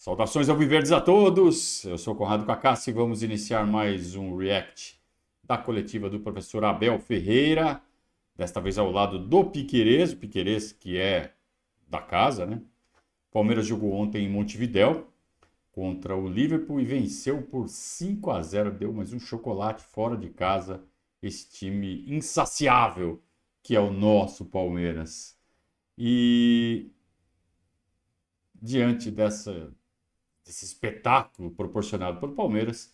Saudações alviverdes a todos! Eu sou Conrado Cacassi e vamos iniciar mais um react da coletiva do professor Abel Ferreira, desta vez ao lado do Piquerez, o Piquerez que é da casa, né? Palmeiras jogou ontem em Montevidéu contra o Liverpool e venceu por 5-0, deu mais um chocolate fora de casa, esse time insaciável que é o nosso Palmeiras. E diante desse espetáculo proporcionado pelo Palmeiras,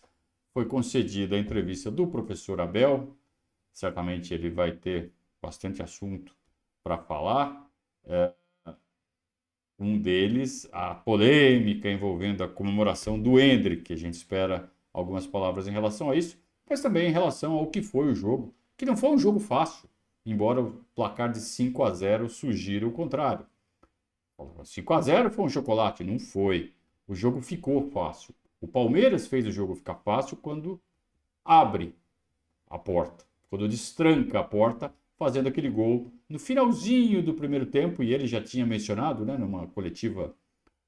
foi concedida a entrevista do professor Abel. Certamente ele vai ter bastante assunto para falar. Um deles, a polêmica envolvendo a comemoração do Endrick, que a gente espera algumas palavras em relação a isso, mas também em relação ao que foi o jogo, que não foi um jogo fácil, embora o placar de 5-0 sugira o contrário. 5-0 foi um chocolate? Não foi. O jogo ficou fácil. O Palmeiras fez o jogo ficar fácil quando abre a porta, quando destranca a porta, fazendo aquele gol no finalzinho do primeiro tempo. E ele já tinha mencionado, né, numa coletiva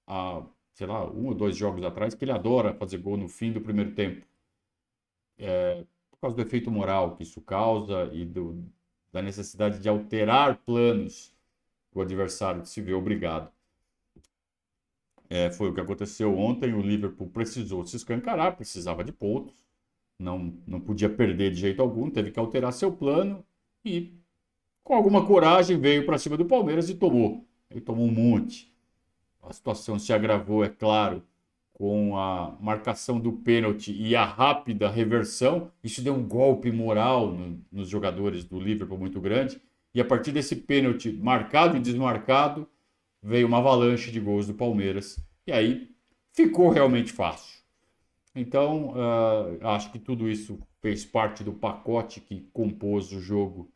há, sei lá, 1 ou 2 jogos atrás, que ele adora fazer gol no fim do primeiro tempo. Por causa do efeito moral que isso causa e da necessidade de alterar planos o adversário se vê obrigado. Foi o que aconteceu ontem. O Liverpool precisou se escancarar, precisava de pontos, não podia perder de jeito algum, teve que alterar seu plano e, com alguma coragem, veio para cima do Palmeiras e tomou. Ele tomou um monte. A situação se agravou, é claro, com a marcação do pênalti e a rápida reversão. Isso deu um golpe moral nos jogadores do Liverpool muito grande. E a partir desse pênalti marcado e desmarcado, veio uma avalanche de gols do Palmeiras. E aí ficou realmente fácil. Então, acho que tudo isso fez parte do pacote que compôs o jogo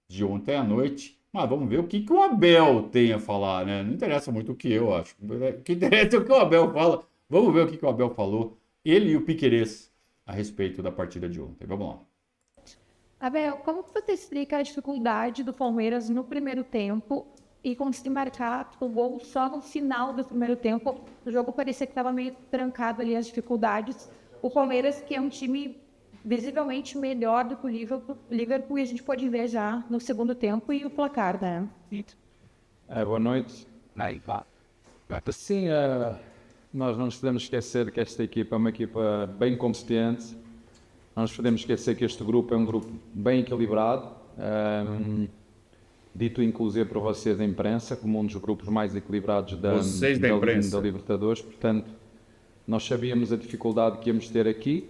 de ontem à noite. Mas vamos ver o que o Abel tem a falar, né? Não interessa muito o que eu acho. O que interessa é o que o Abel fala. Vamos ver o que o Abel falou, ele e o Piquerez, a respeito da partida de ontem. Vamos lá. Abel, como que você explica a dificuldade do Palmeiras no primeiro tempo e conseguir marcar o gol só no final do primeiro tempo? O jogo parecia que estava meio trancado ali, as dificuldades. O Palmeiras, que é um time visivelmente melhor do que o Liverpool, e a gente pode ver já no segundo tempo e o placar, né? Boa noite. Sim, nós não nos podemos esquecer que esta equipa é uma equipa bem competente. Não nos podemos esquecer que este grupo é um grupo bem equilibrado, dito inclusive por vocês da imprensa, como um dos grupos mais equilibrados da Libertadores. Portanto, nós sabíamos a dificuldade que íamos ter aqui.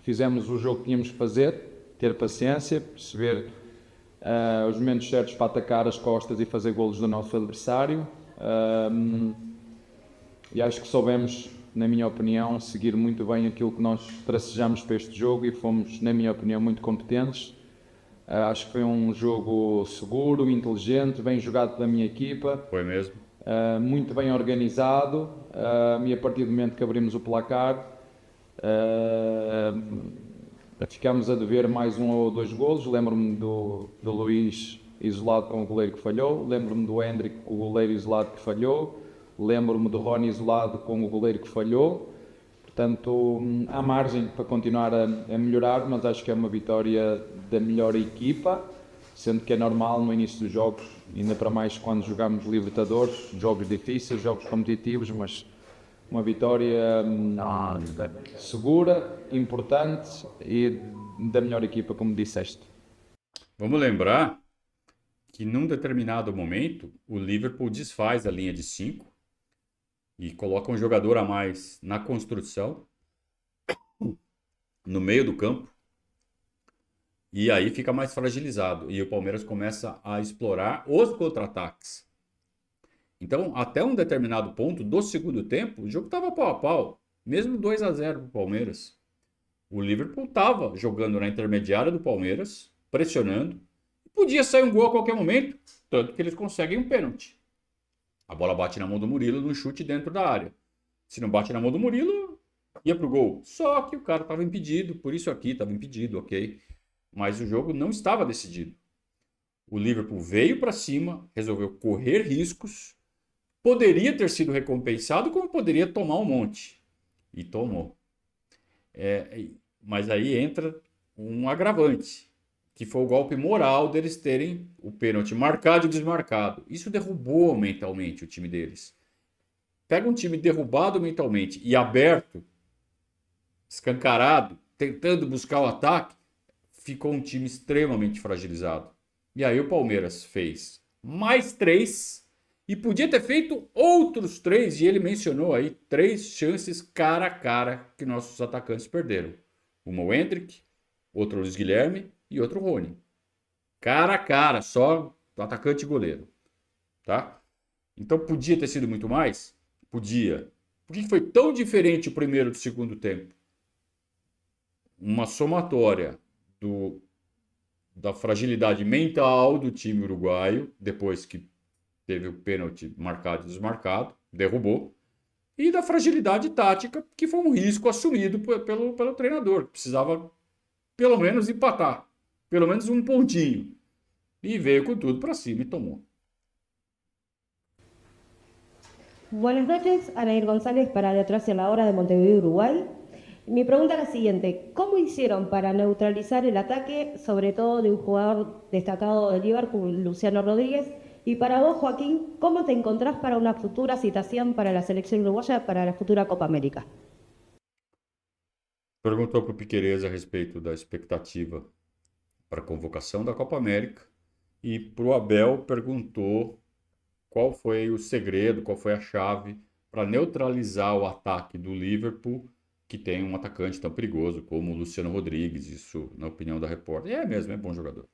Fizemos o jogo que tínhamos que fazer, ter paciência, perceber os momentos certos para atacar as costas e fazer golos do nosso adversário. E acho que soubemos, na minha opinião, seguir muito bem aquilo que nós tracejamos para este jogo e fomos, na minha opinião, muito competentes. Acho que foi um jogo seguro, inteligente, bem jogado pela minha equipa. Foi mesmo. Muito bem organizado, e a partir do momento que abrimos o placar, ficámos a dever mais 1 ou 2 golos. Lembro-me do Luís isolado com o goleiro que falhou, lembro-me do Endrick, o goleiro isolado que falhou, lembro-me do Rony isolado com o goleiro que falhou. Portanto, há margem para continuar a melhorar, mas acho que é uma vitória da melhor equipa, sendo que é normal no início dos jogos, ainda para mais quando jogamos Libertadores, jogos difíceis, jogos competitivos, mas uma vitória segura, importante e da melhor equipa, como disseste. Vamos lembrar que num determinado momento o Liverpool desfaz a linha de 5 e coloca um jogador a mais na construção, no meio do campo, e aí fica mais fragilizado. E o Palmeiras começa a explorar os contra-ataques. Então, até um determinado ponto do segundo tempo, o jogo estava pau a pau. Mesmo 2-0 para o Palmeiras. O Liverpool estava jogando na intermediária do Palmeiras, pressionando. Podia sair um gol a qualquer momento, tanto que eles conseguem um pênalti. A bola bate na mão do Murilo num chute dentro da área. Se não bate na mão do Murilo, ia pro gol. Só que o cara estava impedido, por isso aqui estava impedido, ok? Mas o jogo não estava decidido. O Liverpool veio para cima, resolveu correr riscos, poderia ter sido recompensado, como poderia tomar um monte. E tomou. Mas aí entra um agravante, que foi o golpe moral deles terem o pênalti marcado e desmarcado. Isso derrubou mentalmente o time deles. Pega um time derrubado mentalmente e aberto, escancarado, tentando buscar o ataque, ficou um time extremamente fragilizado. E aí o Palmeiras fez mais 3 e podia ter feito outros 3, e ele mencionou aí 3 chances cara a cara que nossos atacantes perderam. Uma o Endrick, outro o Luiz Guilherme e outro o Rony. Cara a cara, só atacante e goleiro. Tá? Então podia ter sido muito mais? Podia. Por que foi tão diferente o primeiro do segundo tempo? Uma somatória da fragilidade mental do time uruguaio, depois que teve o pênalti marcado e desmarcado, derrubou, e da fragilidade tática, que foi um risco assumido pelo treinador, que precisava pelo menos empatar, pelo menos um pontinho. E veio com tudo para cima e tomou. Buenas noches, Anair González para Detrás en la Hora de Montevideo, Uruguay. Mi pregunta es la siguiente: ¿cómo hicieron para neutralizar el ataque, sobre todo de un jugador destacado de Liverpool, Luciano Rodríguez? Y para vos, Joaquín, ¿cómo te encontrás para una futura citación para la selección uruguaya para la futura Copa América? Perguntou para o Piquerez a respeito da expectativa para a convocação da Copa América, e para o Abel perguntou qual foi o segredo, qual foi a chave para neutralizar o ataque do Liverpool, que tem um atacante tão perigoso como o Luciano Rodrigues. Isso, na opinião da repórter, é mesmo, é bom jogador.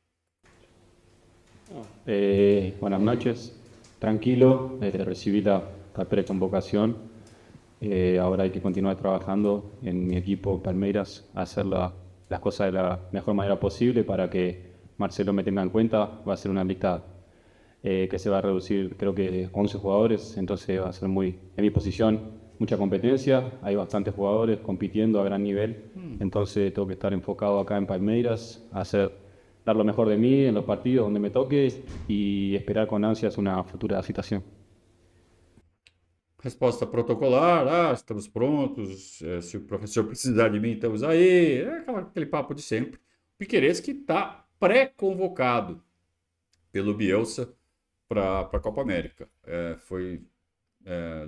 Buenas noches, tranquilo, recibí la preconvocación. Ahora hay que continuar trabajando en mi equipo Palmeiras, hacer las cosas de la mejor manera posible para que Marcelo me tenga en cuenta. Va a ser una lista que se va a reducir, creo que 11 jugadores, entonces va a ser en mi posición mucha competencia, hay bastantes jugadores compitiendo a gran nivel, entonces tengo que estar enfocado acá en Palmeiras, dar lo mejor de mí en los partidos donde me toque y esperar con ansias una futura citación. Resposta protocolar: estamos prontos, se o professor precisar de mim, estamos aí, aquele papo de sempre. Piquerez que está pré-convocado pelo Bielsa para a Copa América. Foi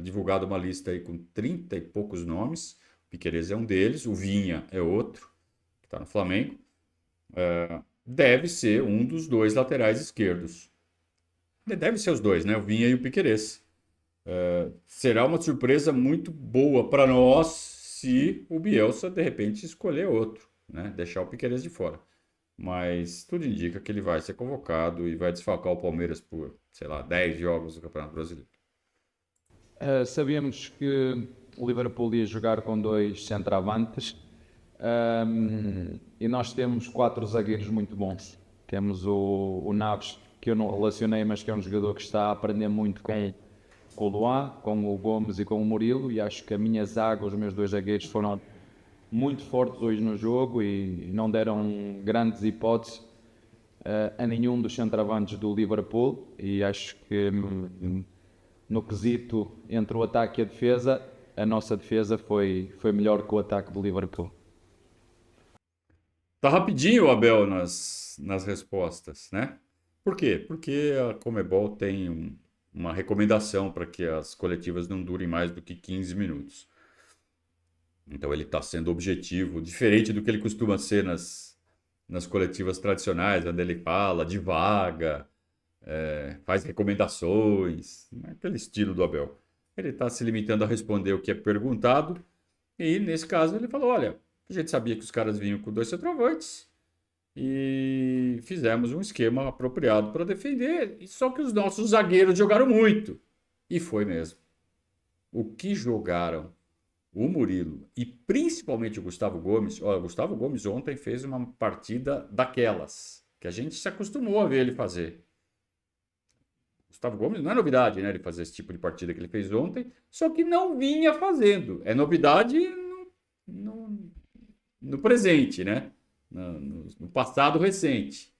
divulgada uma lista aí com 30 e poucos nomes. O Piquerez é um deles, o Vinha é outro, que está no Flamengo. Deve ser um dos 2 laterais esquerdos. Deve ser os 2, né? O Vinha e o Piquerez. Será uma surpresa muito boa para nós se o Bielsa de repente escolher outro, né? Deixar o Piquerez de fora. Mas tudo indica que ele vai ser convocado e vai desfalcar o Palmeiras por, sei lá, 10 jogos do Campeonato Brasileiro. Sabíamos que o Liverpool ia jogar com 2 centroavantes, e nós temos 4 zagueiros muito bons. Temos o Naves, que eu não relacionei, mas que é um jogador que está a aprender muito com o Luan, com o Gomes e com o Murilo, e acho que a minha zaga, os meus 2 zagueiros foram muito fortes hoje no jogo e não deram grandes hipóteses a nenhum dos centroavantes do Liverpool, e acho que no quesito entre o ataque e a defesa, a nossa defesa foi melhor que o ataque do Liverpool. Tá rapidinho o Abel nas respostas, né? Por quê? Porque a Conmebol tem uma recomendação para que as coletivas não durem mais do que 15 minutos. Então ele está sendo objetivo, diferente do que ele costuma ser nas coletivas tradicionais, onde ele fala, divaga, faz recomendações, aquele estilo do Abel. Ele está se limitando a responder o que é perguntado, e nesse caso ele falou: olha, a gente sabia que os caras vinham com 2 centroavantes e fizemos um esquema apropriado para defender, só que os nossos zagueiros jogaram muito. E foi mesmo. O que jogaram o Murilo e principalmente o Gustavo Gomes. Olha, o Gustavo Gomes ontem fez uma partida daquelas que a gente se acostumou a ver ele fazer. Gustavo Gomes não é novidade, né? Ele fazer esse tipo de partida que ele fez ontem, só que não vinha fazendo. É novidade no presente, né? No passado recente.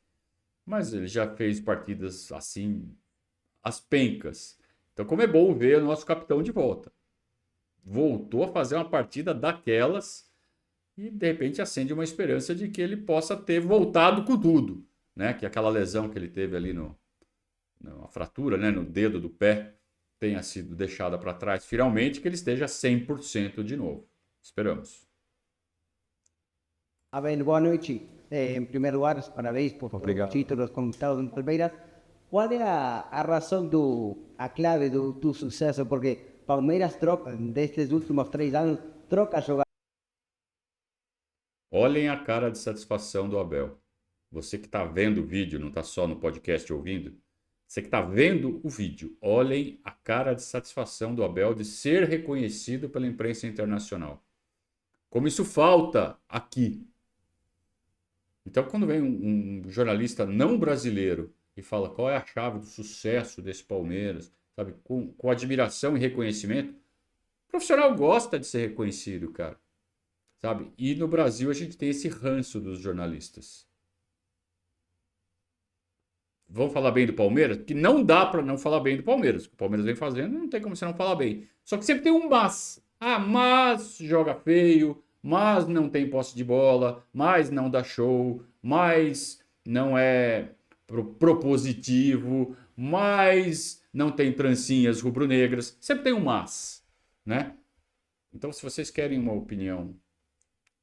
Mas ele já fez partidas assim, as pencas. Então, como é bom ver o nosso capitão de volta. Voltou a fazer uma partida daquelas e, de repente, acende uma esperança de que ele possa ter voltado com tudo, né? Que aquela lesão que ele teve ali na fratura, né? No dedo do pé, tenha sido deixada para trás finalmente, que ele esteja 100% de novo. Esperamos. Abel, boa noite. Em primeiro lugar, parabéns por Obrigado. os títulos conquistados no Palmeiras. Qual é a razão, a clave do sucesso? Porque Palmeiras troca, destes últimos 3 anos, troca jogadores. Olhem a cara de satisfação do Abel. Você que está vendo o vídeo, não está só no podcast ouvindo. Você que está vendo o vídeo, olhem a cara de satisfação do Abel de ser reconhecido pela imprensa internacional. Como isso falta aqui. Então, quando vem um jornalista não brasileiro e fala qual é a chave do sucesso desse Palmeiras, sabe, com admiração e reconhecimento, o profissional gosta de ser reconhecido, cara. Sabe? E no Brasil a gente tem esse ranço dos jornalistas. Vamos falar bem do Palmeiras? Que não dá para não falar bem do Palmeiras. O que o Palmeiras vem fazendo, não tem como você não falar bem. Só que sempre tem um mas. Ah, mas joga feio, mas não tem posse de bola, mas não dá show, mas não é propositivo, mas não tem trancinhas rubro-negras. Sempre tem um mas, né? Então, se vocês querem uma opinião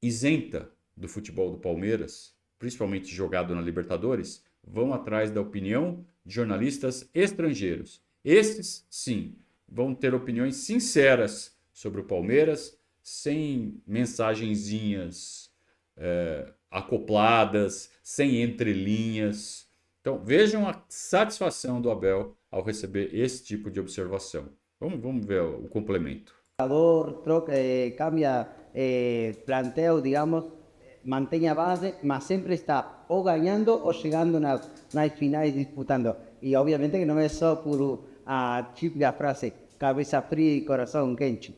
isenta do futebol do Palmeiras, principalmente jogado na Libertadores, vão atrás da opinião de jornalistas estrangeiros. Esses, sim, vão ter opiniões sinceras sobre o Palmeiras, sem mensagenzinhas acopladas, sem entrelinhas. Então, vejam a satisfação do Abel ao receber esse tipo de observação. Vamos ver o complemento. Troca, cambia planteo, digamos, mantém a base, mas sempre está ou ganhando ou chegando nas finais disputando. E obviamente que não é só por a típica frase cabeça fria e coração quente.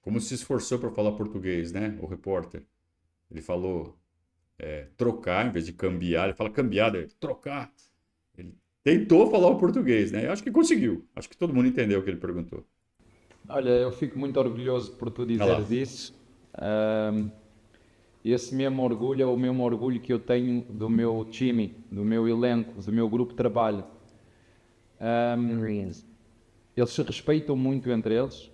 Como se esforçou para falar português, né? O repórter. Ele falou trocar em vez de cambiar. Ele fala cambiar, trocar. Ele tentou falar o português, né? Eu acho que conseguiu. Acho que todo mundo entendeu o que ele perguntou. Olha, eu fico muito orgulhoso por tu dizeres isso. Esse mesmo orgulho é o mesmo orgulho que eu tenho do meu time, do meu elenco, do meu grupo de trabalho. Eles se respeitam muito entre eles.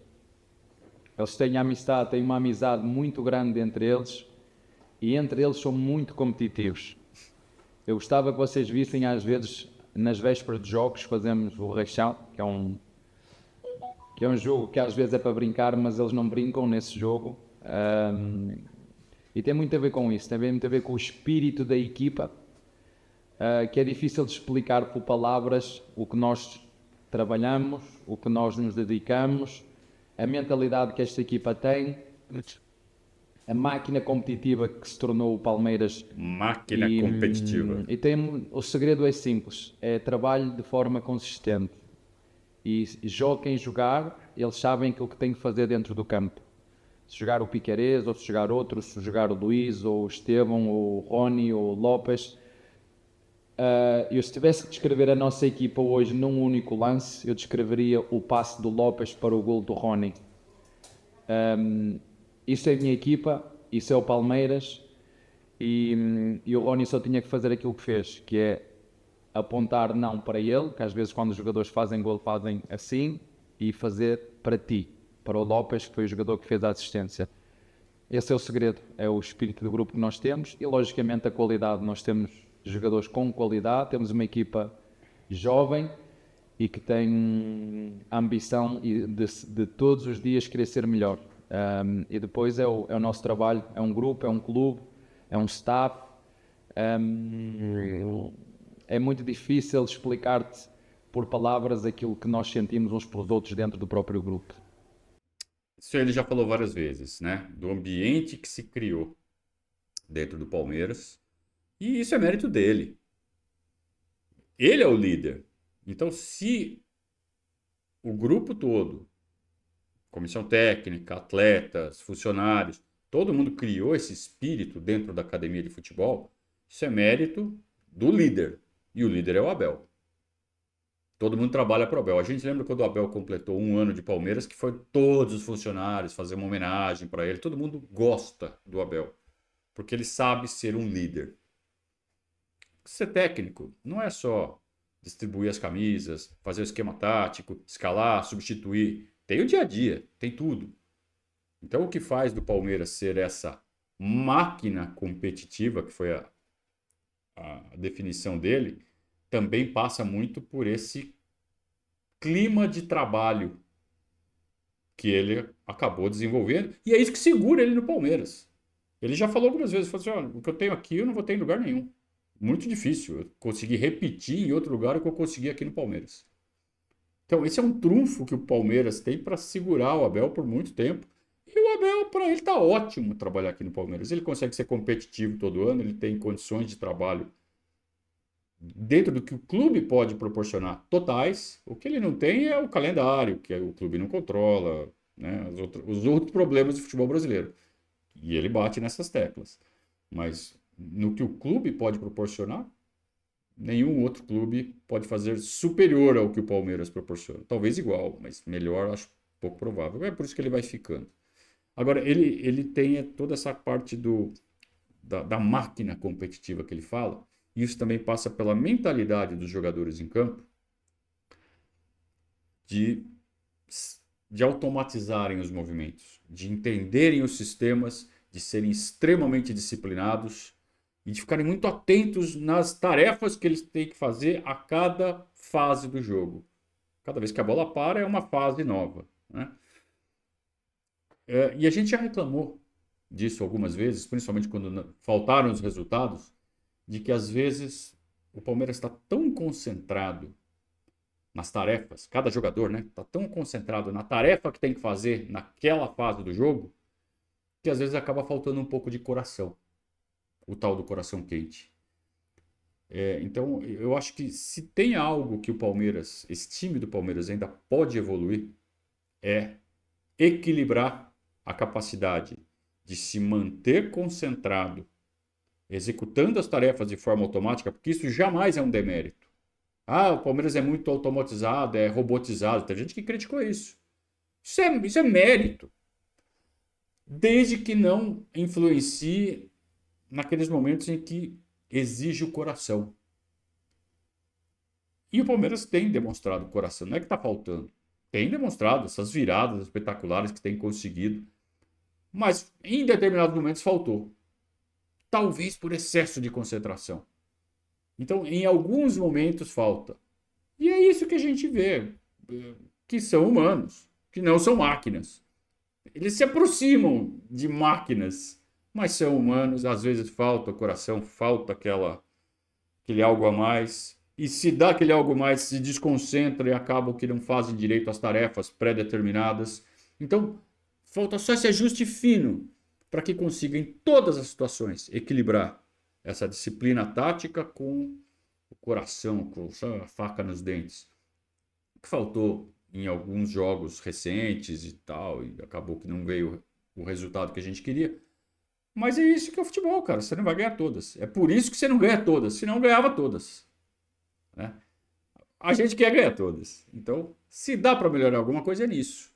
Eles têm amistade, têm uma amizade muito grande entre eles. E entre eles são muito competitivos. Eu gostava que vocês vissem, às vezes, nas vésperas de jogos, fazemos o Reixão, que é um jogo que às vezes é para brincar, mas eles não brincam nesse jogo. E tem muito a ver com isso, tem muito a ver com o espírito da equipa, que é difícil de explicar por palavras o que nós trabalhamos, o que nós nos dedicamos, a mentalidade que esta equipa tem, a máquina competitiva que se tornou o Palmeiras. Máquina competitiva. E o segredo é simples, é trabalho de forma consistente. E quem jogar, eles sabem aquilo que têm que fazer dentro do campo. Se jogar o Piquerez, ou se jogar outro, se jogar o Luís, ou o Estevão, ou o Rony, ou o Lopes. Eu se tivesse que descrever a nossa equipa hoje num único lance, eu descreveria o passe do Lopes para o gol do Rony. Isso é a minha equipa, isso é o Palmeiras, e o Rony só tinha que fazer aquilo que fez, que é apontar não para ele, que às vezes quando os jogadores fazem gol fazem assim, e fazer para ti, para o Lopes, que foi o jogador que fez a assistência. Esse é o segredo, é o espírito do grupo que nós temos e logicamente a qualidade. Nós temos jogadores com qualidade, temos uma equipa jovem e que tem a ambição de todos os dias querer ser melhor. E depois é o nosso trabalho, é um grupo, é um clube, é um staff. É muito difícil explicar-te por palavras aquilo que nós sentimos uns pelos outros dentro do próprio grupo. Isso ele já falou várias vezes, né? Do ambiente que se criou dentro do Palmeiras. E isso é mérito dele. Ele é o líder. Então, se o grupo todo, comissão técnica, atletas, funcionários, todo mundo criou esse espírito dentro da academia de futebol, isso é mérito do líder. E o líder é o Abel. Todo mundo trabalha para o Abel. A gente lembra quando o Abel completou 1 ano de Palmeiras, que foi todos os funcionários fazer uma homenagem para ele. Todo mundo gosta do Abel, porque ele sabe ser um líder. Ser técnico não é só distribuir as camisas, fazer o esquema tático, escalar, substituir. Tem o dia a dia, tem tudo. Então, o que faz do Palmeiras ser essa máquina competitiva, que foi a definição dele, também passa muito por esse clima de trabalho que ele acabou desenvolvendo. E é isso que segura ele no Palmeiras. Ele já falou algumas vezes, falou assim, olha, o que eu tenho aqui eu não vou ter em lugar nenhum. Muito difícil eu conseguir repetir em outro lugar o que eu consegui aqui no Palmeiras. Então, esse é um trunfo que o Palmeiras tem para segurar o Abel por muito tempo. E o Abel, para ele, está ótimo trabalhar aqui no Palmeiras. Ele consegue ser competitivo todo ano, ele tem condições de trabalho dentro do que o clube pode proporcionar totais. O que ele não tem é o calendário, que o clube não controla, né? Os outros problemas do futebol brasileiro. E ele bate nessas teclas. Mas no que o clube pode proporcionar, nenhum outro clube pode fazer superior ao que o Palmeiras proporciona. Talvez igual, mas melhor acho pouco provável. É por isso que ele vai ficando. Agora, ele tem toda essa parte da máquina competitiva que ele fala. Isso também passa pela mentalidade dos jogadores em campo de automatizarem os movimentos, de entenderem os sistemas, de serem extremamente disciplinados e de ficarem muito atentos nas tarefas que eles têm que fazer a cada fase do jogo. Cada vez que a bola para, é uma fase nova, né? E a gente já reclamou disso algumas vezes, principalmente quando faltaram os resultados, de que às vezes o Palmeiras está tão concentrado nas tarefas, cada jogador, né, está tão concentrado na tarefa que tem que fazer naquela fase do jogo, que às vezes acaba faltando um pouco de coração, o tal do coração quente. Então, eu acho que se tem algo que o Palmeiras, esse time do Palmeiras ainda pode evoluir, é equilibrar a capacidade de se manter concentrado, executando as tarefas de forma automática, porque isso jamais é um demérito. Ah, o Palmeiras é muito automatizado, é robotizado. Tem gente que criticou isso. Isso é mérito. Desde que não influencie naqueles momentos em que exige o coração. E o Palmeiras tem demonstrado coração, não é que está faltando. Tem demonstrado essas viradas espetaculares que tem conseguido. Mas em determinados momentos faltou. Talvez por excesso de concentração. Então, em alguns momentos falta. E é isso que a gente vê, que são humanos, que não são máquinas. Eles se aproximam de máquinas, mas são humanos. Às vezes falta o coração, falta aquele algo a mais. E se dá aquele algo a mais, se desconcentra e acabam que não fazem direito às tarefas pré-determinadas. Então, falta só esse ajuste fino para que consiga, em todas as situações, equilibrar essa disciplina tática com o coração, com a faca nos dentes. O que faltou em alguns jogos recentes e tal, e acabou que não veio o resultado que a gente queria. Mas é isso que é o futebol, cara. Você não vai ganhar todas. É por isso que você não ganha todas, senão ganhava todas, né? A gente quer ganhar todas. Então, se dá para melhorar alguma coisa, é nisso,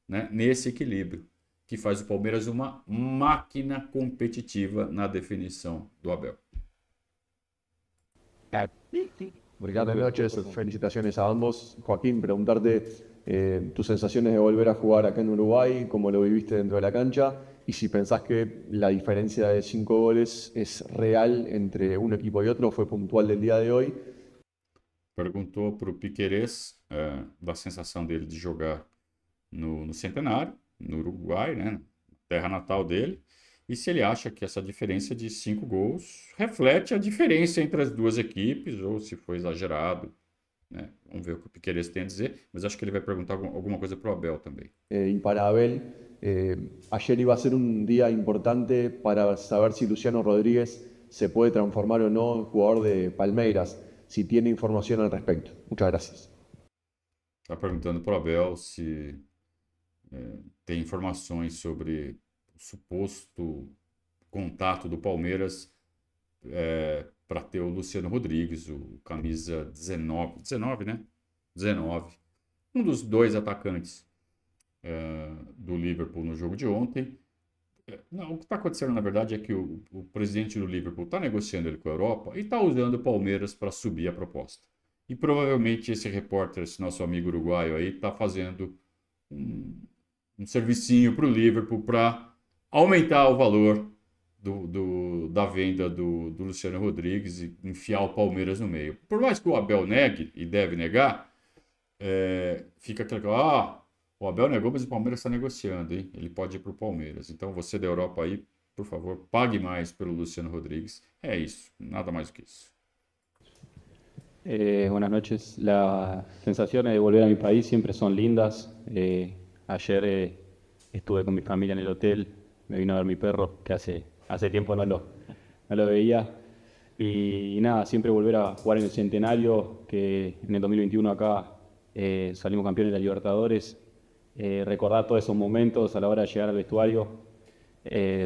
né? Nesse equilíbrio que faz o Palmeiras uma máquina competitiva na definição do Abel. Buenas noches, felicitaciones a ambos. Joaquín, preguntarte tus sensaciones de volver a jugar acá en Uruguay, cómo lo viviste dentro de la cancha, y si pensás que la diferencia de 5 goles es real entre un equipo y otro, fue puntual del día de hoy. Perguntou para o Piquerez da sensação dele de jogar no Centenário, no Uruguai, né, terra natal dele, e se ele acha que essa diferença de 5 gols reflete a diferença entre as duas equipes, ou se foi exagerado, né? Vamos ver o que o Piquerez tem a dizer, mas acho que ele vai perguntar alguma coisa para o Abel também. Y para Abel, ayer iba a ser un día importante para saber si Luciano Rodríguez se puede transformar o no en jugador de Palmeiras, si tiene información al respecto. Muchas gracias. Está perguntando para o Abel se tem informações sobre o suposto contato do Palmeiras para ter o Luciano Rodrigues, o camisa 19, né? 19. Um dos dois atacantes do Liverpool no jogo de ontem. Não, o que está acontecendo, na verdade, é que o presidente do Liverpool está negociando ele com a Europa e está usando o Palmeiras para subir a proposta. E provavelmente esse repórter, esse nosso amigo uruguaio aí, está fazendo um servicinho para o Liverpool para aumentar o valor da venda do Luciano Rodrigues e enfiar o Palmeiras no meio. Por mais que o Abel negue, e deve negar, fica aquele o Abel negou, mas o Palmeiras está negociando, hein? Ele pode ir para o Palmeiras. Então você da Europa aí, por favor, pague mais pelo Luciano Rodrigues. É isso, nada mais do que isso. Buenas noches. Las sensaciones de volver a mi país siempre son lindas. Ayer estuve con mi familia en el hotel, me vino a ver mi perro, que hace tiempo no lo veía. Y nada, siempre volver a jugar en el Centenario, que en el 2021 acá salimos campeones de la Libertadores. Recordar todos esos momentos a la hora de llegar al vestuario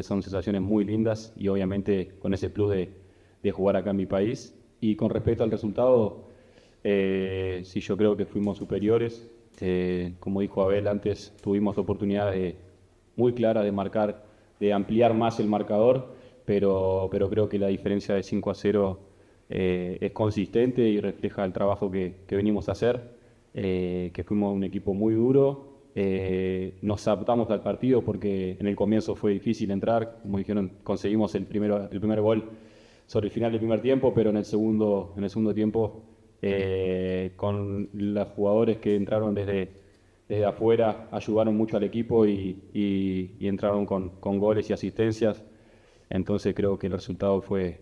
son sensaciones muy lindas y obviamente con ese plus de jugar acá en mi país. Y con respecto al resultado, sí, yo creo que fuimos superiores. Como dijo Abel antes, tuvimos oportunidades muy claras de marcar, de ampliar más el marcador, pero creo que la diferencia de 5-0 es consistente y refleja el trabajo que venimos a hacer, que fuimos un equipo muy duro. Nos adaptamos al partido porque en el comienzo fue difícil entrar, como dijeron, conseguimos el primer gol sobre el final del primer tiempo, pero en el segundo tiempo con los jugadores que entraron desde afuera ayudaron mucho al equipo y entraron con goles y asistencias. Entonces creo que el resultado fue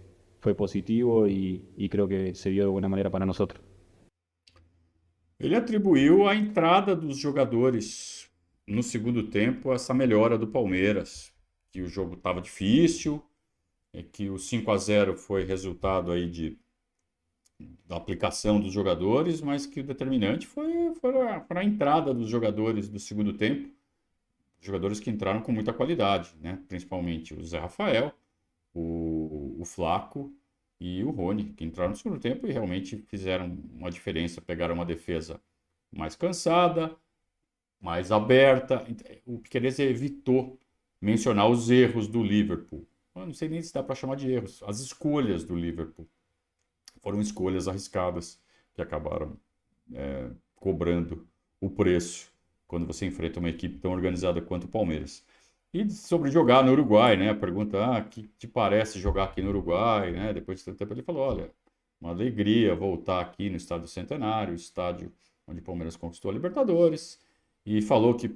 positivo y creo que se dio de buena manera para nosotros. Ele atribuiu a entrada dos jogadores no segundo tempo a essa melhora do Palmeiras, que o jogo estava difícil, que o 5-0 foi resultado aí da aplicação dos jogadores, mas que o determinante foi a entrada dos jogadores do segundo tempo, jogadores que entraram com muita qualidade, né? Principalmente o Zé Rafael, o Flaco e o Rony, que entraram no segundo tempo e realmente fizeram uma diferença, pegaram uma defesa mais cansada, mais aberta. O Piquerez evitou mencionar os erros do Liverpool. Eu não sei nem se dá para chamar de erros. As escolhas do Liverpool foram escolhas arriscadas que acabaram cobrando o preço quando você enfrenta uma equipe tão organizada quanto o Palmeiras. E sobre jogar no Uruguai, né? A pergunta, que te parece jogar aqui no Uruguai, né? Depois de tanto tempo ele falou, olha, uma alegria voltar aqui no Estádio Centenário, estádio onde o Palmeiras conquistou a Libertadores, e falou que,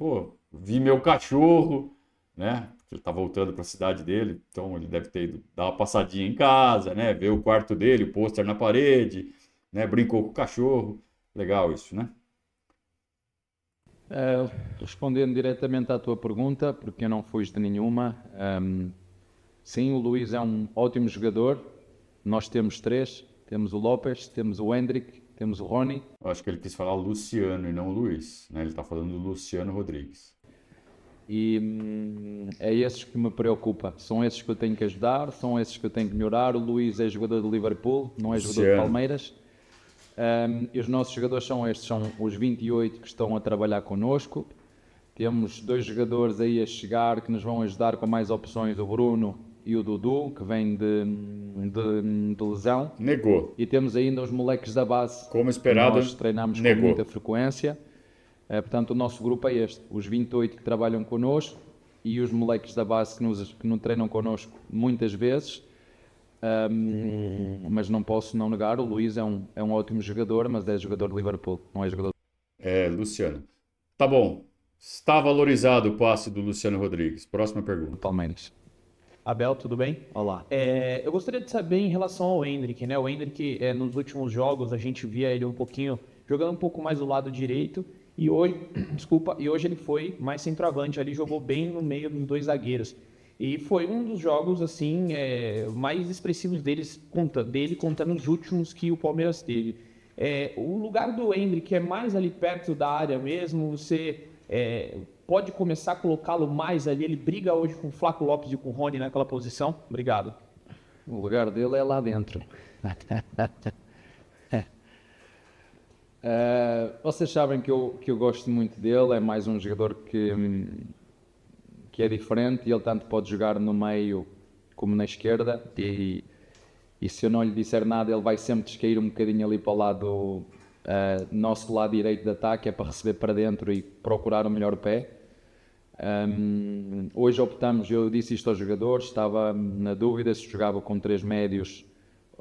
vi meu cachorro, né? Ele tá voltando para a cidade dele, então ele deve ter ido dar uma passadinha em casa, né? Ver o quarto dele, o pôster na parede, né? Brincou com o cachorro. Legal isso, né? Respondendo diretamente à tua pergunta, porque eu não fujo de nenhuma, sim, o Luís é um ótimo jogador. Nós temos três, temos o Lopes, temos o Hendrick, temos o Rony. Eu acho que ele quis falar Luciano e não o Luís, né? Ele está falando do Luciano Rodrigues. E é esses que me preocupa, são esses que eu tenho que ajudar, são esses que eu tenho que melhorar. O Luís é jogador do Liverpool, não é jogador do Palmeiras. E os nossos jogadores são estes, são os 28 que estão a trabalhar connosco. Temos 2 jogadores aí a chegar que nos vão ajudar com mais opções, o Bruno e o Dudu, que vem de lesão. Negou. E temos ainda os moleques da base, como esperado, que nós treinamos com muita frequência. Portanto, o nosso grupo é este, os 28 que trabalham connosco e os moleques da base que não treinam connosco muitas vezes. Mas não posso não negar, o Luís é um ótimo jogador, mas é jogador do Liverpool, não é jogador... Luciano. Tá bom. Está valorizado o passe do Luciano Rodrigues. Próxima pergunta. Palmeiras. Abel, tudo bem? Olá. Eu gostaria de saber em relação ao Hendrick, né? O Hendrick, nos últimos jogos, a gente via ele um pouquinho, jogando um pouco mais do lado direito, e hoje ele foi mais centroavante, ali jogou bem no meio dos 2 zagueiros. E foi um dos jogos assim mais expressivos dele contando os últimos que o Palmeiras teve. O lugar do Hendrick é mais ali perto da área mesmo, você pode começar a colocá-lo mais ali, ele briga hoje com o Flaco Lopes e com o Rony naquela posição? Obrigado. O lugar dele é lá dentro. Vocês sabem que eu gosto muito dele, é mais um jogador que é diferente, ele tanto pode jogar no meio como na esquerda, e se eu não lhe disser nada, ele vai sempre descair um bocadinho ali para o lado, nosso lado direito de ataque, é para receber para dentro e procurar o melhor pé. Hoje optamos, eu disse isto aos jogadores, estava na dúvida se jogava com 3 médios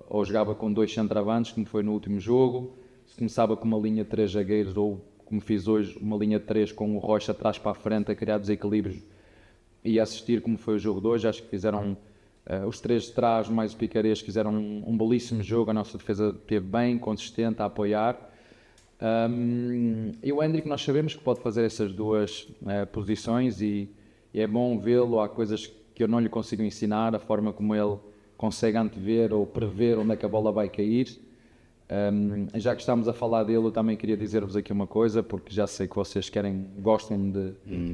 ou jogava com 2 centroavantes, como foi no último jogo, se começava com uma linha de 3 zagueiros ou, como fiz hoje, uma linha de 3 com o Rocha atrás para a frente a criar desequilíbrios e assistir como foi o jogo de hoje. Acho que fizeram os 3 de trás mais o Picarês fizeram um belíssimo jogo, a nossa defesa esteve bem, consistente a apoiar. E o Endrick, nós sabemos que pode fazer essas duas posições e é bom vê-lo. Há coisas que eu não lhe consigo ensinar, a forma como ele consegue antever ou prever onde é que a bola vai cair. Já que estamos a falar dele, eu também queria dizer-vos aqui uma coisa, porque já sei que vocês gostam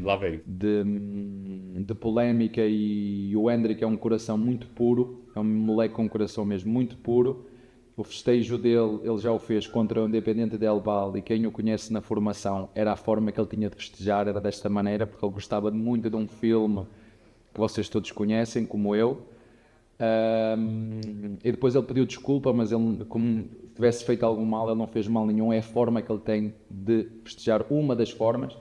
Lá veio. de polémica, e o Endrick é um coração muito puro, é um moleque com um coração mesmo muito puro. O festejo dele, ele já o fez contra o Independente Del Valle, e quem o conhece na formação, era a forma que ele tinha de festejar, era desta maneira, porque ele gostava muito de um filme que vocês todos conhecem, como eu. E depois ele pediu desculpa, mas ele, como tivesse feito algum mal, ele não fez mal nenhum, é a forma que ele tem de festejar, uma das formas.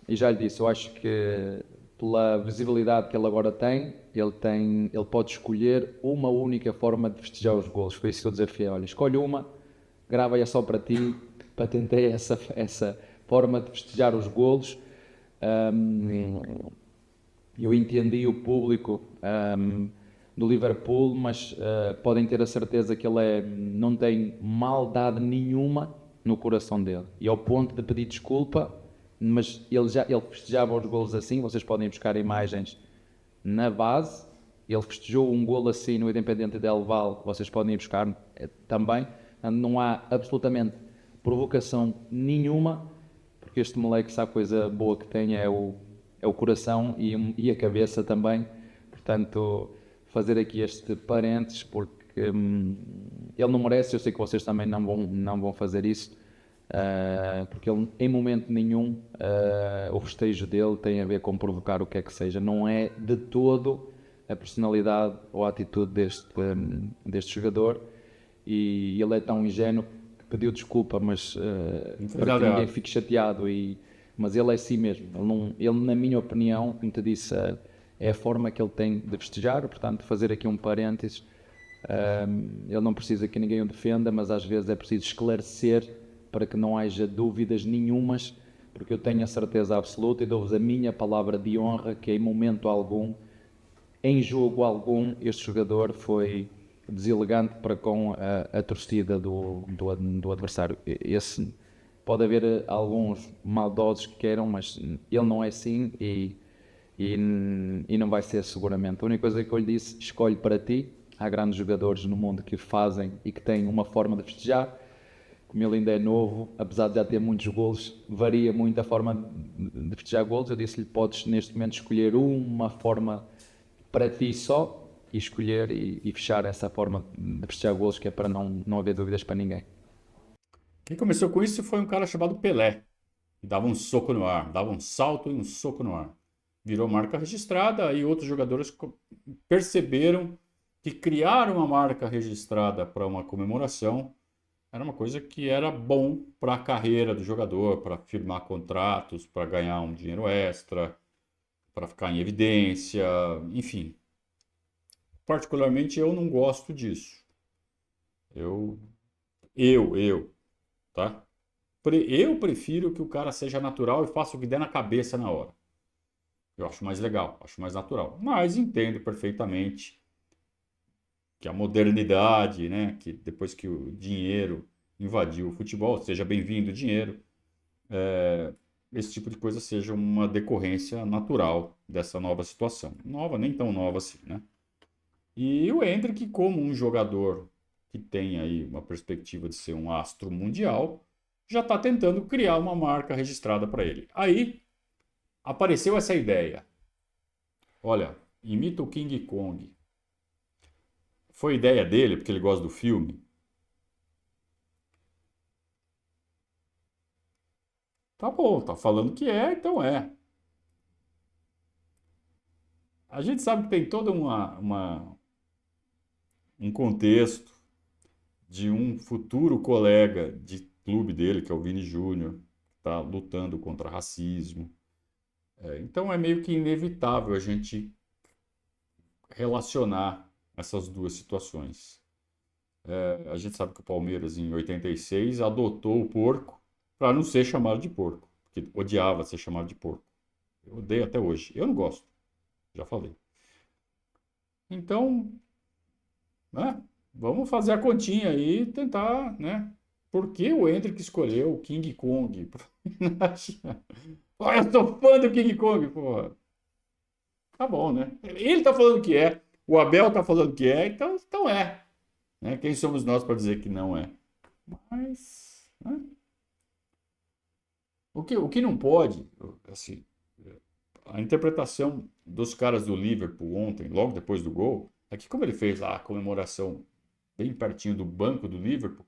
E já lhe disse, eu acho que pela visibilidade que ele agora tem, ele pode escolher uma única forma de festejar os golos. Foi isso que eu desafiei, olha, escolhe uma, grava-a só para ti, patentei essa forma de festejar os golos. Eu entendi o público do Liverpool, mas podem ter a certeza que ele não tem maldade nenhuma no coração dele. E ao ponto de pedir desculpa, mas ele festejava os golos assim. Vocês podem buscar imagens na base. Ele festejou um golo assim no Independente Del Valle, vocês podem ir buscar também. Não há absolutamente provocação nenhuma, porque este moleque, sabe, a coisa boa que tem é o coração e a cabeça também. Portanto, fazer aqui este parênteses, porque ele não merece. Eu sei que vocês também não vão fazer isso, porque ele, em momento nenhum, o festejo dele tem a ver com provocar o que é que seja. Não é de todo a personalidade ou a atitude deste jogador, e ele é tão ingênuo que pediu desculpa, mas para que ninguém fique chateado, mas ele é assim mesmo. Ele, na minha opinião, como te disse, é a forma que ele tem de festejar. Portanto, fazer aqui um parênteses, ele não precisa que ninguém o defenda, mas às vezes é preciso esclarecer para que não haja dúvidas nenhumas, porque eu tenho a certeza absoluta e dou-vos a minha palavra de honra que em momento algum, em jogo algum, este jogador foi deselegante para com a torcida do adversário. Pode haver alguns maldosos que queiram, mas ele não é assim e não vai ser seguramente. A única coisa que eu lhe disse, escolhe para ti. Há grandes jogadores no mundo que fazem e que têm uma forma de festejar. Como ele ainda é novo, apesar de já ter muitos golos, varia muito a forma de festejar golos. Eu disse-lhe, podes neste momento escolher uma forma para ti só, e escolher e fechar essa forma de festejar golos, que é para não haver dúvidas para ninguém. Quem começou com isso foi um cara chamado Pelé, que dava um soco no ar, dava um salto e um soco no ar. Virou marca registrada, e outros jogadores perceberam que criar uma marca registrada para uma comemoração era uma coisa que era bom para a carreira do jogador, para firmar contratos, para ganhar um dinheiro extra, para ficar em evidência, enfim. Particularmente eu não gosto disso. Tá? Eu prefiro que o cara seja natural e faça o que der na cabeça na hora. Eu acho mais legal, acho mais natural. Mas entendo perfeitamente que a modernidade, né, que depois que o dinheiro invadiu o futebol, seja bem-vindo o dinheiro, esse tipo de coisa seja uma decorrência natural dessa nova situação. Nova, nem tão nova assim, né? E o Endrick, como um jogador que tem aí uma perspectiva de ser um astro mundial, já está tentando criar uma marca registrada para ele. Aí apareceu essa ideia. Olha, imita o King Kong. Foi ideia dele, porque ele gosta do filme. Tá bom, tá falando que é, então é. A gente sabe que tem todo um contexto de um futuro colega de clube dele, que é o Vini Júnior, que está lutando contra racismo. Então é meio que inevitável a gente relacionar essas duas situações. A gente sabe que o Palmeiras, em 86, adotou o porco para não ser chamado de porco, porque odiava ser chamado de porco. Eu odeio até hoje. Eu não gosto, já falei. Então, né, vamos fazer a continha aí e tentar, né? Por que o Endrick escolheu o King Kong? Olha, eu sou fã do King Kong, pô. Tá bom, né? Ele tá falando que é, o Abel tá falando que é, então é. Né? Quem somos nós para dizer que não é? Mas, né? O que não pode, assim, a interpretação dos caras do Liverpool ontem, logo depois do gol, é que como ele fez lá a comemoração bem pertinho do banco do Liverpool,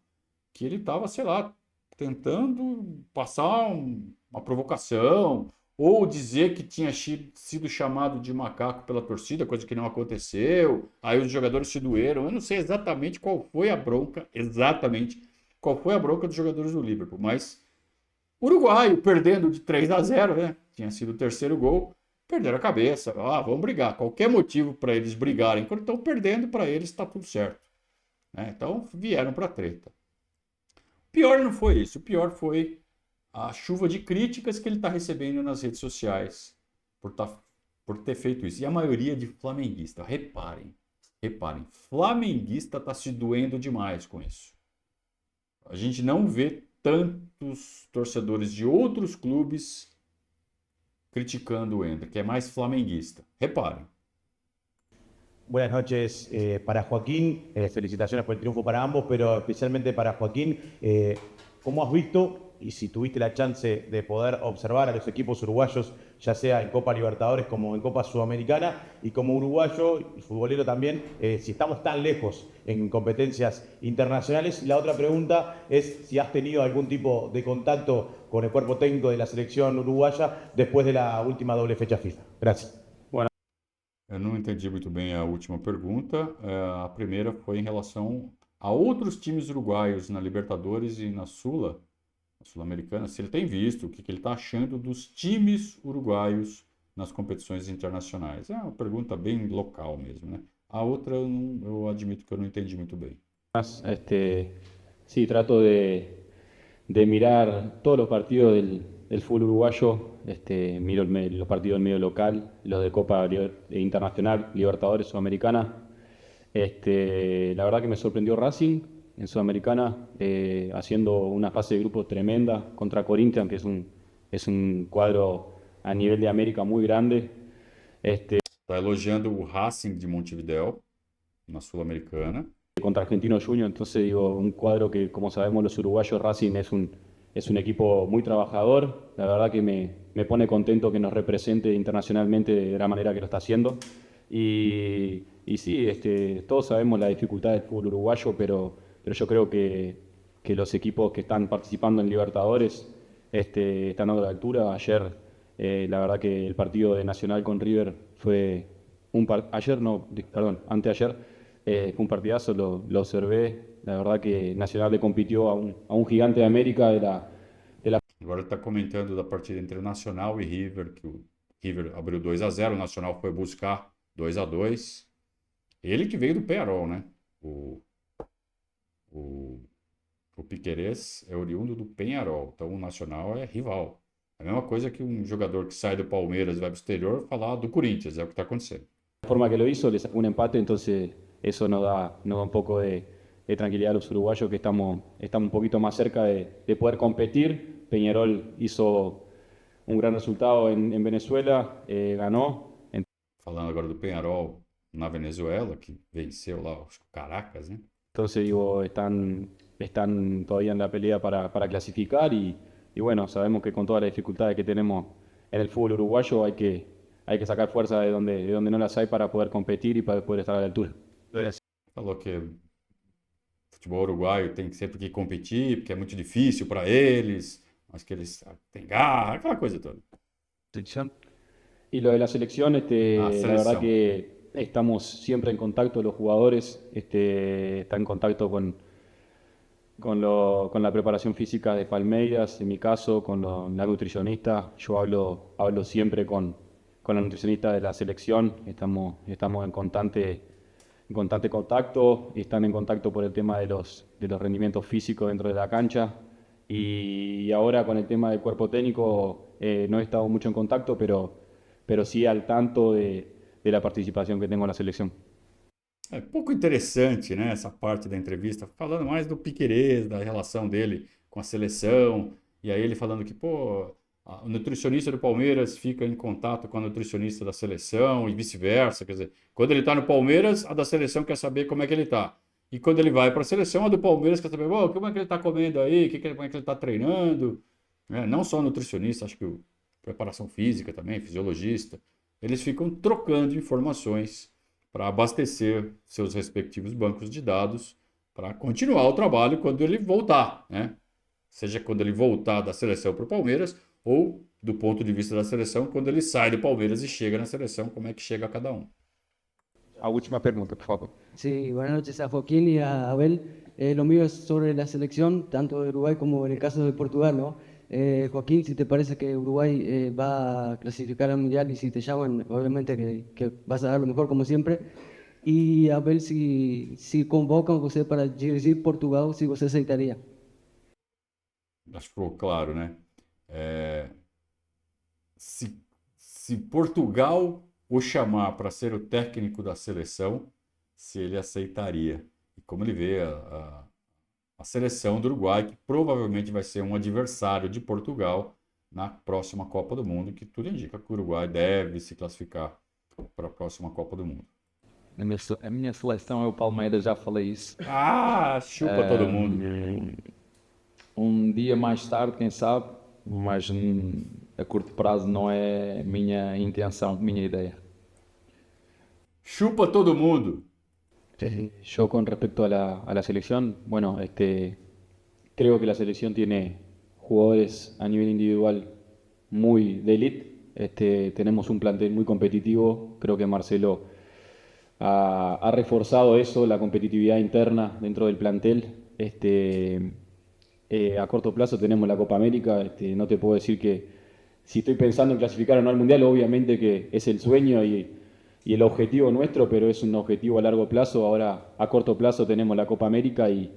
que ele estava, sei lá, tentando passar uma provocação ou dizer que tinha sido chamado de macaco pela torcida, coisa que não aconteceu. Aí os jogadores se doeram. Eu não sei exatamente qual foi a bronca, dos jogadores do Liverpool, mas uruguaio perdendo de 3-0, né? Tinha sido o terceiro gol, perderam a cabeça. Vamos brigar. Qualquer motivo para eles brigarem, quando estão perdendo, para eles está tudo certo. Né? Então vieram para a treta. O pior não foi isso. O pior foi a chuva de críticas que ele está recebendo nas redes sociais por ter feito isso. E a maioria de flamenguista. Reparem, flamenguista está se doendo demais com isso. A gente não vê tantos torcedores de outros clubes criticando o Endrick, que é mais flamenguista. Reparem. Buenas noches para Joaquín, felicitaciones por el triunfo para ambos, pero especialmente para Joaquín, ¿cómo has visto y si tuviste la chance de poder observar a los equipos uruguayos, ya sea en Copa Libertadores como en Copa Sudamericana, y como uruguayo y futbolero también, si estamos tan lejos en competencias internacionales? Y la otra pregunta es si has tenido algún tipo de contacto con el cuerpo técnico de la selección uruguaya después de la última doble fecha FIFA. Gracias. Eu não entendi muito bem a última pergunta. A primeira foi em relação a outros times uruguaios na Libertadores e na Sul-Americana, se ele tem visto, o que ele está achando dos times uruguaios nas competições internacionais. É uma pergunta bem local mesmo, né? A outra eu admito que eu não entendi muito bem. Sí, trato de mirar todos los partidos del fútbol uruguayo. Miro los partidos del medio local, los de Copa Internacional, Libertadores, Sudamericana. La verdad que me sorprendió Racing en Sudamericana, haciendo una fase de grupo tremenda contra Corinthians, que es un cuadro a nivel de América muy grande. Está elogiando o Racing de Montevideo, na Sul-Americana. Contra Argentino Junior, entonces digo, un cuadro que, como sabemos los uruguayos, Racing es un equipo muy trabajador. La verdad que me pone contento que nos represente internacionalmente de la manera que lo está haciendo. Y sí, todos sabemos la dificultad del fútbol uruguayo, pero yo creo que los equipos que están participando en Libertadores están a la altura. Ayer, la verdad que el partido de Nacional con River fue anteayer, fue un partidazo, lo observé. La verdad que Nacional le compitió a un gigante de América de la... Agora ele está comentando da partida entre Nacional e River, que o River abriu 2-0, o Nacional foi buscar 2-2. Ele que veio do Peñarol, né? O Piquerez é oriundo do Peñarol, então o Nacional é rival. É a mesma coisa que um jogador que sai do Palmeiras e vai para o exterior falar do Corinthians, é o que está acontecendo. La forma que lo hizo, le sacó un empate, entonces eso nos da un poco de tranquilidad a los uruguayos, que estamos un poquito más cerca de poder competir. Peñarol hizo un gran resultado en Venezuela, ganó. Falando agora do Peñarol na Venezuela, que venceu lá os Caracas, né? Entonces digo, están todavía en la pelea para clasificar y bueno, sabemos que con todas las dificultades que tenemos en el fútbol uruguayo hay que sacar fuerza de donde no las hay para poder competir y para poder estar a la altura. Falou que o futebol uruguaio tem sempre que competir, porque é muito difícil para eles, Acho que eles têm garra, aquela coisa toda. Y lo de la selección, la selección. verdad que estamos siempre en contacto, los jugadores están en contacto con la preparación física de Palmeiras, en mi caso, la nutricionista. Yo hablo siempre con la nutricionista de la selección, estamos en constante contacto, están en contacto por el tema de los rendimientos físicos dentro de la cancha. Y ahora con el tema del cuerpo técnico no he estado mucho en contacto, pero sí al tanto de la participación que tengo en la selección. É pouco interessante, né, essa parte da entrevista, falando mais do Piquerez, da relação dele com a seleção, e aí ele falando que, pô, o nutricionista do Palmeiras fica em contato com a nutricionista da seleção e vice-versa, quer dizer, quando ele tá no Palmeiras, a da seleção quer saber como é que ele tá. E quando ele vai para a seleção, a do Palmeiras quer saber, pô, como é que ele tá comendo aí, como é que ele tá treinando, né? Não só nutricionista, acho que preparação física também, fisiologista, eles ficam trocando informações para abastecer seus respectivos bancos de dados para continuar o trabalho quando ele voltar, né? Seja quando ele voltar da seleção para o Palmeiras ou do ponto de vista da seleção quando ele sai do Palmeiras e chega na seleção, como é que chega cada um. A última pergunta, por favor. Sí, buenas noches a Joaquín y a Abel. Lo mío es sobre la selección, tanto de Uruguay como en el caso de Portugal, ¿no? Joaquín, si te parece que Uruguay va a clasificar al Mundial y si te llaman, obviamente que vas a dar lo mejor como siempre. Y Abel, si convocam você para dirigir Portugal, se você aceitaria. Acho que ficou claro, né? Se Portugal o chamar para ser o técnico da seleção, se ele aceitaria. E como ele vê a seleção do Uruguai, que provavelmente vai ser um adversário de Portugal na próxima Copa do Mundo, que tudo indica que o Uruguai deve se classificar para a próxima Copa do Mundo. A minha seleção é o Palmeiras, já falei isso. Ah, chupa todo mundo. Um dia mais tarde, quem sabe, mas a curto prazo não é minha intenção, minha ideia. Chupa todo mundo. Yo con respecto a la selección, bueno, creo que la selección tiene jugadores a nivel individual muy de élite. Tenemos un plantel muy competitivo. Creo que Marcelo ha reforzado eso, la competitividad interna dentro del plantel. A corto plazo tenemos la Copa América. No te puedo decir que si estoy pensando en clasificar o no al Mundial, obviamente que es el sueño y el objetivo nuestro, pero es un objetivo a largo plazo. Ahora a corto plazo tenemos la Copa América y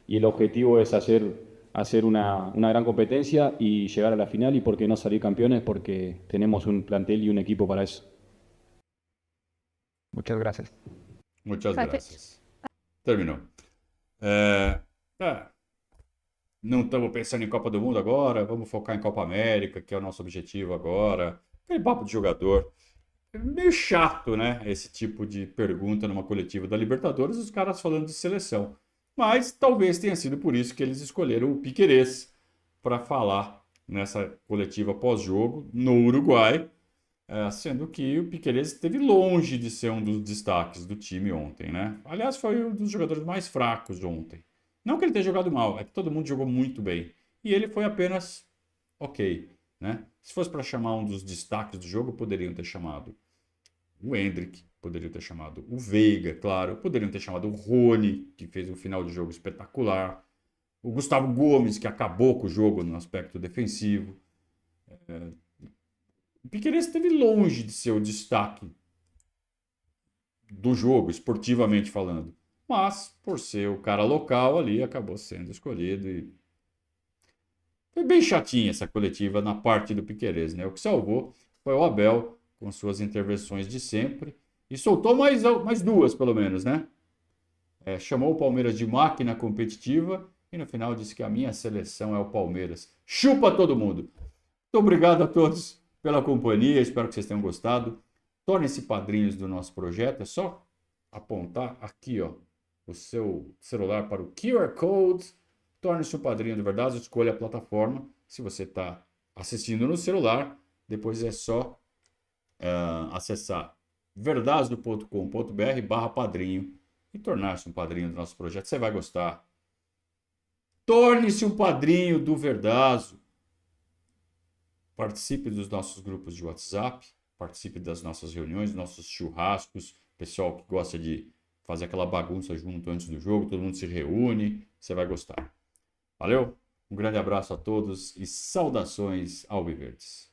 el objetivo es hacer una gran competencia y llegar a la final, y por qué no salir campeones, porque tenemos un plantel y un equipo para eso. Muchas gracias. Muchas gracias. Terminou. Não estamos pensando em Copa do Mundo agora, vamos focar em Copa América, que é o nosso objetivo agora. Aquele papo de jogador. É meio chato, né? Esse tipo de pergunta numa coletiva da Libertadores, os caras falando de seleção. Mas talvez tenha sido por isso que eles escolheram o Piquerez para falar nessa coletiva pós-jogo no Uruguai, sendo que o Piquerez esteve longe de ser um dos destaques do time ontem, né? Aliás, foi um dos jogadores mais fracos ontem. Não que ele tenha jogado mal, é que todo mundo jogou muito bem. E ele foi apenas ok, né? Se fosse para chamar um dos destaques do jogo, poderiam ter chamado o Endrick, poderiam ter chamado o Veiga, claro, poderiam ter chamado o Rony, que fez um final de jogo espetacular, o Gustavo Gomes, que acabou com o jogo no aspecto defensivo. O Piquerez esteve longe de ser o destaque do jogo, esportivamente falando. Mas, por ser o cara local ali, acabou sendo escolhido. E foi bem chatinha essa coletiva na parte do Piquerez, né? O que salvou foi o Abel, com suas intervenções de sempre. E soltou mais duas, pelo menos, né? Chamou o Palmeiras de máquina competitiva e no final disse que a minha seleção é o Palmeiras. Chupa todo mundo! Muito obrigado a todos pela companhia, espero que vocês tenham gostado. Tornem-se padrinhos do nosso projeto, é só apontar aqui, ó, o seu celular para o QR Code, torne-se um padrinho de verdade, escolha a plataforma. Se você está assistindo no celular, depois é só acessar verdasdo.com.br/padrinho e tornar-se um padrinho do nosso projeto. Você vai gostar. Torne-se um padrinho do Verdazo. Participe dos nossos grupos de WhatsApp, participe das nossas reuniões, nossos churrascos, pessoal que gosta de fazer aquela bagunça junto antes do jogo, todo mundo se reúne, você vai gostar. Valeu, um grande abraço a todos e saudações alviverdes.